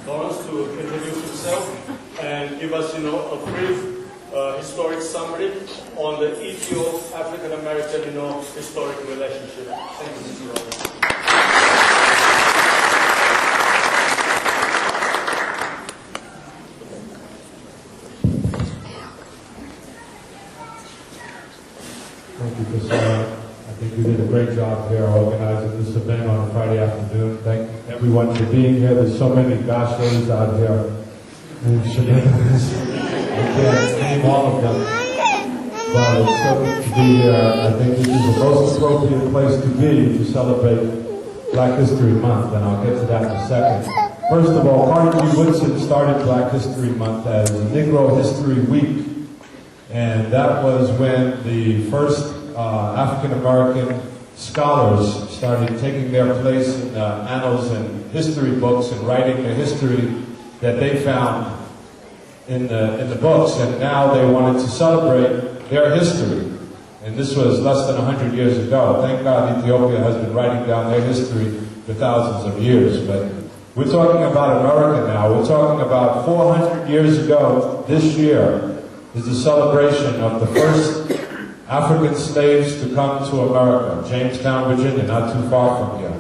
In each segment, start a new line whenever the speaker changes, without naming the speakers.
Laurence to introduce himself and give us, a brief historic summary on the Ethio-African American, historic relationship. Thank you, Mr. Laurence.
Thank you, Priscilla. I think you did a great job here organizing this event on a Friday afternoon. Thank everyone for being here. There's so many gosh days out here. And shenanigans. I can't name all of them. But it's so good to be here. I think this is the most appropriate place to be to celebrate Black History Month, and I'll get to that in a second. First of all, Carter G. Woodson started Black History Month as Negro History Week. And that was when the first African-American scholars started taking their place in annals and history books and writing the history that they found in the books. And now they wanted to celebrate their history. And this was less than 100 years ago. Thank God Ethiopia has been writing down their history for thousands of years. But we're talking about America now. We're talking about 400 years ago this year is the celebration of the first African slaves to come to America, Jamestown, Virginia, not too far from here.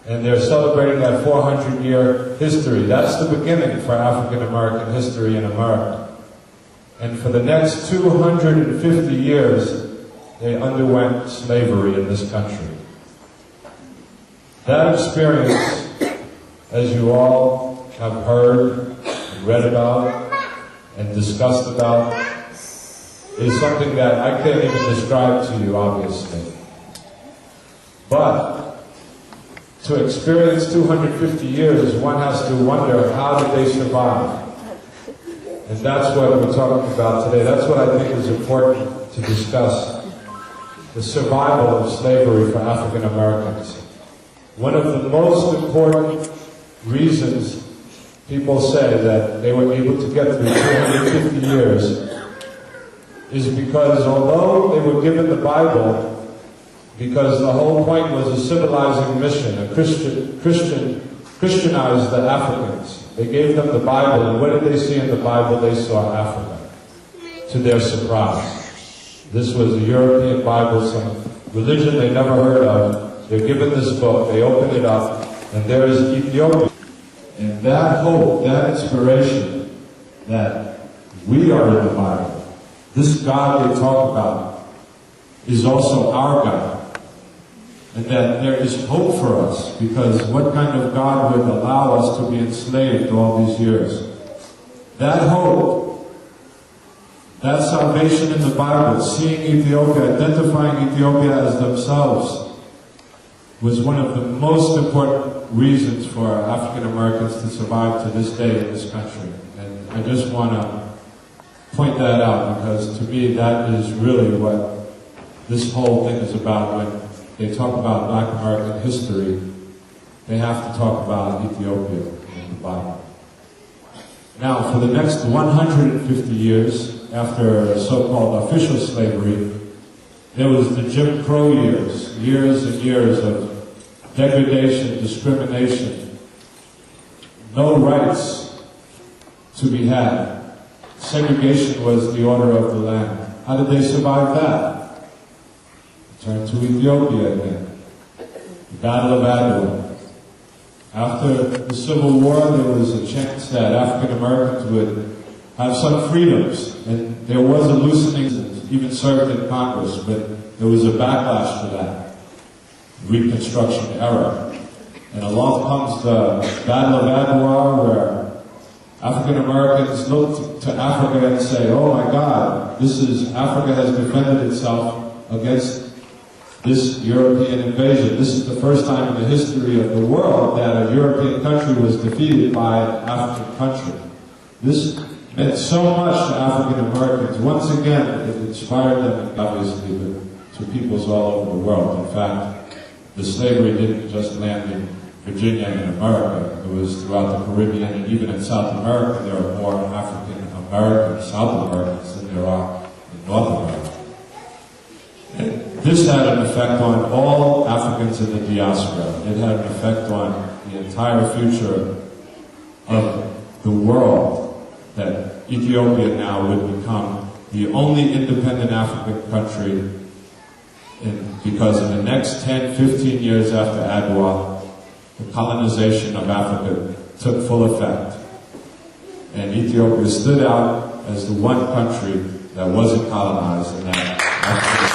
And they're celebrating that 400-year history. That's the beginning for African-American history in America. And for the next 250 years, they underwent slavery in this country. That experience, as you all have heard and read about, and discussed about, is something that I can't even describe to you, obviously. But to experience 250 years, one has to wonder, how did they survive? And that's what we're talking about today. That's what I think is important to discuss. The survival of slavery for African Americans. One of the most important reasons people say that they were able to get through 250 years is because although they were given the Bible, because the whole point was a civilizing mission, Christianize the Africans. They gave them the Bible, and what did they see in the Bible? They saw Africa, to their surprise. This was a European Bible, some religion they never heard of. They're given this book, they open it up, and there is Ethiopia. And that hope, that inspiration, that we are in the Bible, this God they talk about, is also our God. And that there is hope for us, because what kind of God would allow us to be enslaved all these years? That hope, that salvation in the Bible, seeing Ethiopia, identifying Ethiopia as themselves, was one of the most important reasons for African Americans to survive to this day in this country. And I just want to point that out, because to me that is really what this whole thing is about. When they talk about Black American history, they have to talk about Ethiopia in the Bible. Now, for the next 150 years, after so-called official slavery, there was the Jim Crow years, years and years of degradation, discrimination, no rights to be had. Segregation was the order of the land. How did they survive that? Turn to Ethiopia again. The Battle of Adwa. After the Civil War, there was a chance that African Americans would have some freedoms, and there was a loosening, even served in Congress, but there was a backlash to that. Reconstruction era. And along comes the Battle of Adwa, where African Americans look to Africa and say, oh my God, Africa has defended itself against this European invasion. This is the first time in the history of the world that a European country was defeated by an African country. This meant so much to African Americans. Once again, it inspired them, obviously, to peoples all over the world. In fact, the slavery didn't just land in Virginia and America. It was throughout the Caribbean, and even in South America, there are more African Americans, South Americans, than there are in North America. And this had an effect on all Africans in the diaspora. It had an effect on the entire future of the world, that Ethiopia now would become the only independent African country, because in the next 10, 15 years after Adwa, the colonization of Africa took full effect. And Ethiopia stood out as the one country that wasn't colonized in that African.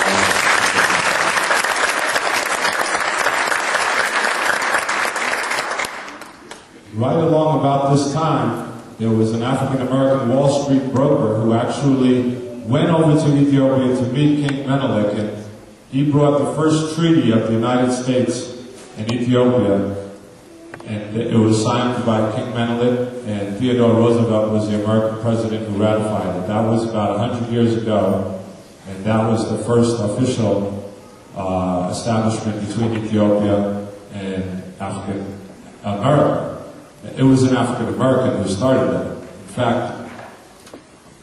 Right along about this time, there was an African-American Wall Street broker who actually went over to Ethiopia to meet King Menelik, and he brought the first treaty of the United States and Ethiopia, and it was signed by King Menelik, and Theodore Roosevelt was the American president who ratified it. That was about 100 years ago, and that was the first official establishment between Ethiopia and African America. It was an African American who started it. In fact,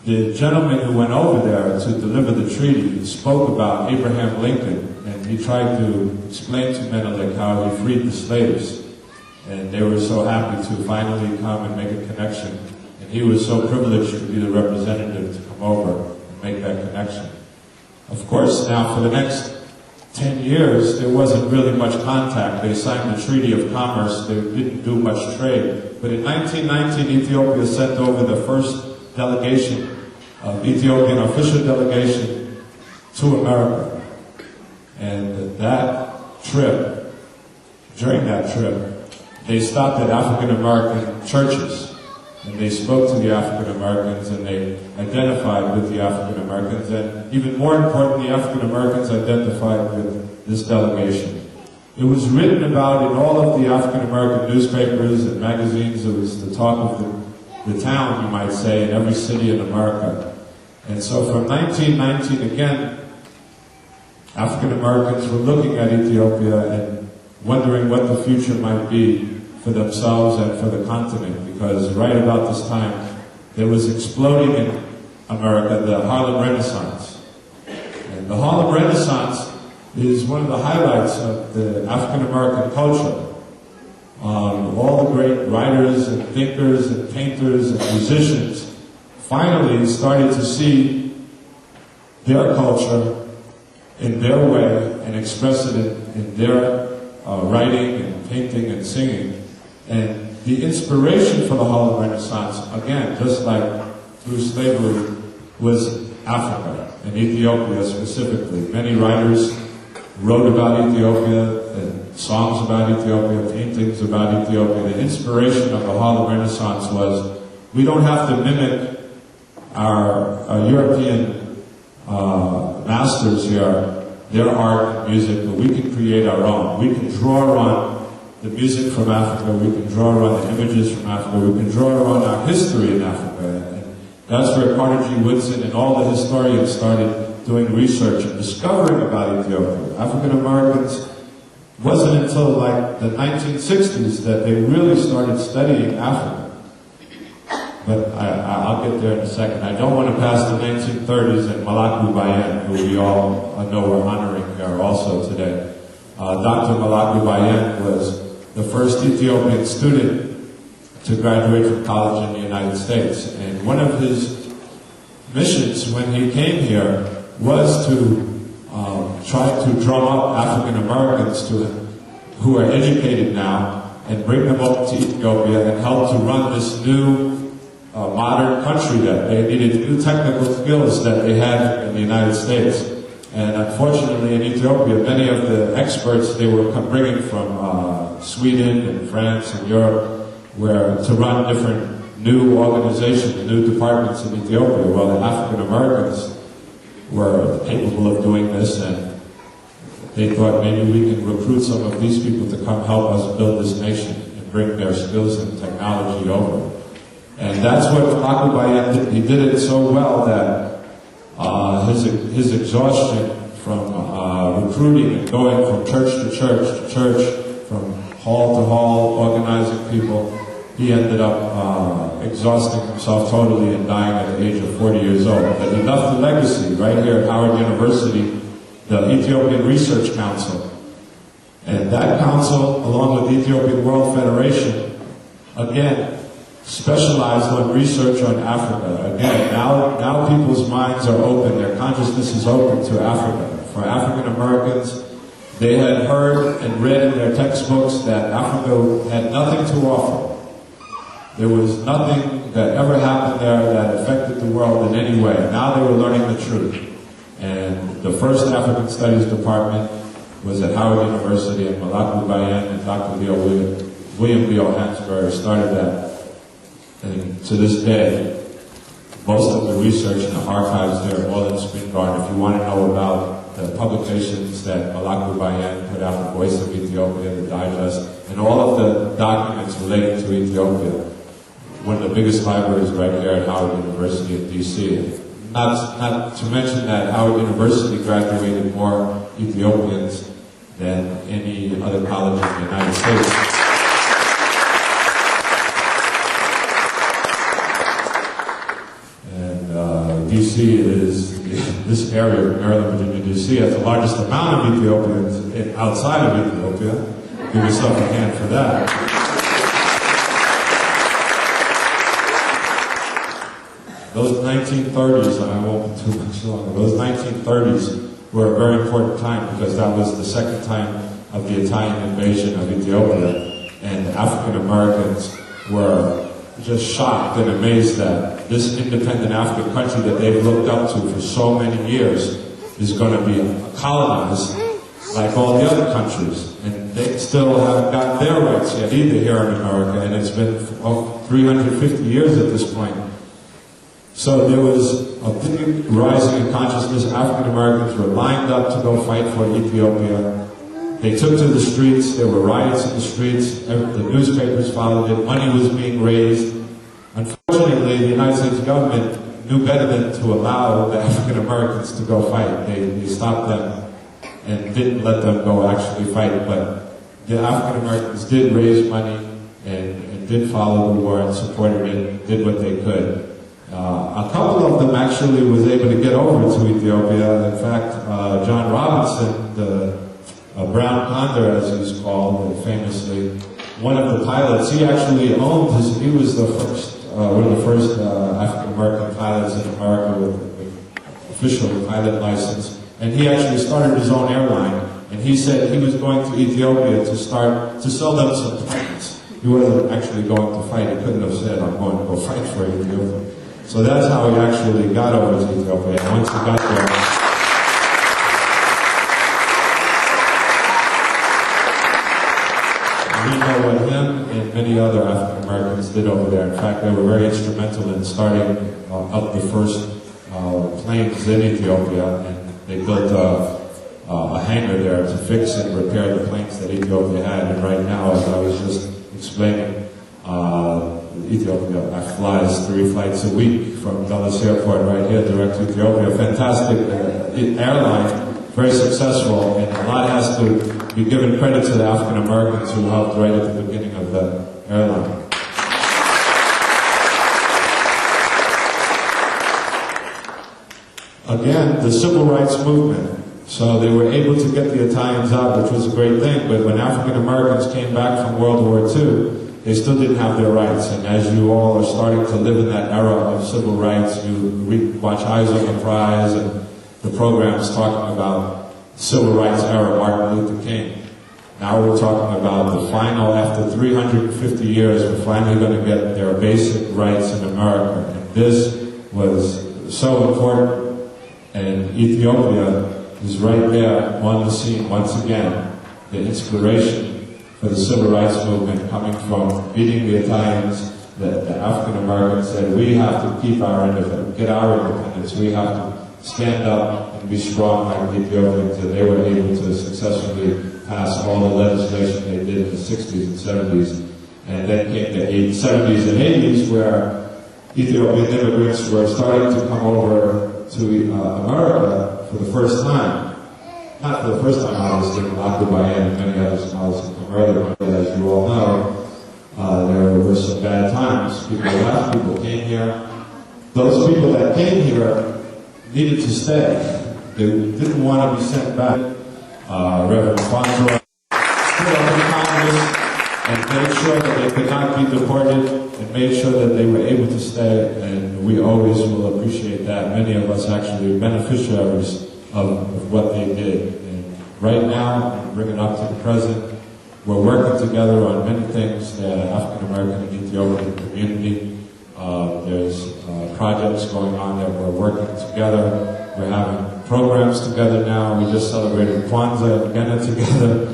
the gentleman who went over there to deliver the treaty spoke about Abraham Lincoln, and he tried to explain to Menelik how he freed the slaves. And they were so happy to finally come and make a connection. And he was so privileged to be the representative to come over and make that connection. Of course, now for the next 10 years, there wasn't really much contact. They signed the Treaty of Commerce. They didn't do much trade. But in 1919, Ethiopia sent over the first delegation, Ethiopian official delegation, to America. And that trip, during that trip, they stopped at African American churches. And they spoke to the African Americans, and they identified with the African Americans, and even more important, the African Americans identified with this delegation. It was written about in all of the African American newspapers and magazines. It was the talk of the town, you might say, in every city in America. And so from 1919, again, African Americans were looking at Ethiopia and wondering what the future might be for themselves and for the continent, because right about this time, there was exploding in America the Harlem Renaissance. And the Harlem Renaissance is one of the highlights of the African American culture. All the great writers and thinkers and painters and musicians finally started to see their culture in their way and express it in their writing and painting and singing. And the inspiration for the Harlem Renaissance, again, just like through slavery, was Africa and Ethiopia specifically. Many writers wrote about Ethiopia, and songs about Ethiopia, paintings about Ethiopia. The inspiration of the Harlem Renaissance was, we don't have to mimic our European masters here, their art and music, but we can create our own. We can draw on the music from Africa, we can draw on the images from Africa, we can draw on our history in Africa. And that's where Carter G. Woodson and all the historians started doing research and discovering about Ethiopia. African Americans, wasn't until like the 1960s that they really started studying Africa. But I'll get there in a second. I don't want to pass the 1930s and Malaku Bayen, who we all know we're honoring here also today. Dr. Malaku Bayen was the first Ethiopian student to graduate from college in the United States. And one of his missions when he came here was to try to drum up African Americans who are educated now and bring them up to Ethiopia and help to run this new modern country that they needed, new technical skills that they had in the United States. And unfortunately, in Ethiopia, many of the experts they were bringing from Sweden and France and Europe were to run different new organizations, new departments in Ethiopia. Well, the African Americans were capable of doing this, and they thought maybe we can recruit some of these people to come help us build this nation and bring their skills and technology over. And that's what Akubayan did. He did it so well that his exhaustion from recruiting and going from church to church, from hall to hall, organizing people, he ended up exhausting himself totally and dying at the age of 40 years old. But he left a legacy right here at Howard University, the Ethiopian Research Council. And that council, along with the Ethiopian World Federation, again, specialized on research on Africa. Again, now people's minds are open, their consciousness is open to Africa. For African Americans, they had heard and read in their textbooks that Africa had nothing to offer. There was nothing that ever happened there that affected the world in any way. Now they were learning the truth. And the first African Studies department was at Howard University, and Malaku Bayan and Dr. William Leo Hansberry started that. And to this day, most of the research and the archives there are all in Spingarn. If you want to know about the publications that Malaku Bayan put out, The Voice of Ethiopia, the Digest, and all of the documents related to Ethiopia, one of the biggest libraries right here at Howard University in D.C. Not to mention that Howard University graduated more Ethiopians than any other college in the United States. D.C. is, this area of Maryland, Virginia, D.C. has the largest amount of Ethiopians outside of Ethiopia. Give yourself a hand for that. Those 1930s, and I won't be too much longer, those 1930s were a very important time because that was the second time of the Italian invasion of Ethiopia, and African Americans were just shocked and amazed that this independent African country that they've looked up to for so many years is going to be colonized like all the other countries. And they still haven't gotten their rights yet either here in America, and it's been 350 years at this point. So there was a big rising in consciousness. African Americans were lined up to go fight for Ethiopia. They took to the streets, there were riots in the streets, the newspapers followed it, money was being raised. Unfortunately, the United States government knew better than to allow the African Americans to go fight. They stopped them and didn't let them go actually fight, but the African Americans did raise money and did follow the war and supported it, did what they could. A couple of them actually was able to get over to Ethiopia. In fact, John Robinson, the Brown Condor, as he's called famously, one of the pilots, he actually owned his, he was the first, one of the first African-American pilots in America with official pilot license, and he actually started his own airline, and he said he was going to Ethiopia to sell them some planes. He wasn't actually going to fight. He couldn't have said, I'm going to go fight for Ethiopia. So that's how he actually got over to Ethiopia, and once he got there, we know what him and many other African Americans did over there. In fact, they were very instrumental in starting up the first planes in Ethiopia, and they built a hangar there to fix and repair the planes that Ethiopia had. And right now, as I was just explaining, Ethiopia flies 3 flights a week from Dulles Airport right here direct to Ethiopia. Fantastic airline, very successful, and a lot has to be given credit to the African Americans who helped right at the beginning of the airline. Again, the civil rights movement. So they were able to get the Italians out, which was a great thing, but when African Americans came back from World War II, they still didn't have their rights. And as you all are starting to live in that era of civil rights, you watch Eyes on the Prize and the programs talking about civil rights era, Martin Luther King. Now we're talking about the final, after 350 years, we're finally going to get their basic rights in America. And this was so important. And Ethiopia is right there on the scene once again. The inspiration for the civil rights movement coming from beating the Italians, the African Americans said, we have to keep our independence, get our independence, we have to stand up and be strong like the Ethiopians, and they were able to successfully pass all the legislation they did in the 60s and 70s. And then came the 70s and 80s where Ethiopian immigrants were starting to come over to America for the first time. Not for the first time, obviously, Lakubayan and many others come earlier, but as you all know, there were some bad times. People left, people came here. Those people that came here needed to stay. They didn't want to be sent back. Reverend Fonzo stood up in Congress and made sure that they could not be deported and made sure that they were able to stay, and we always will appreciate that. Many of us actually beneficiaries of what they did. And right now, bringing up to the present, we're working together on many things, the African American and Ethiopian community. There's projects going on that we're working together. We're having programs together now. We just celebrated Kwanzaa and Genet together.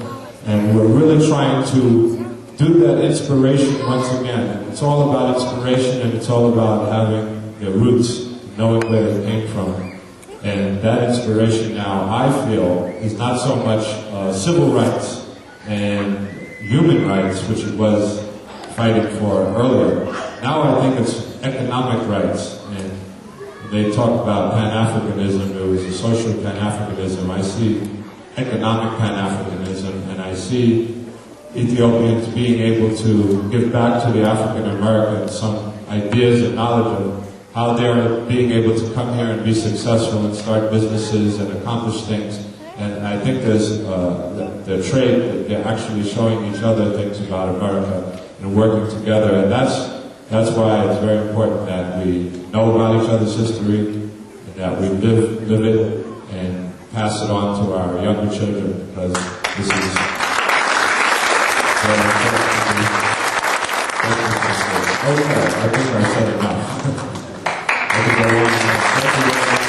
And we're really trying to do that inspiration once again. It's all about inspiration, and it's all about having your roots, knowing where they came from. And that inspiration now, I feel, is not so much civil rights and human rights, which it was fighting for earlier. Now I think it's economic rights. And they talk about Pan-Africanism. It was a social Pan-Africanism. I see economic Pan-Africanism, and I see Ethiopians being able to give back to the African Americans some ideas and knowledge of how they're being able to come here and be successful and start businesses and accomplish things. And I think there's the trade that they're actually showing each other things about America and working together. And that's why it's very important that we know about each other's history and that we live it and pass it on to our younger children, because this is very important to me. Okay, I think I said enough. I think I want to thank you very much.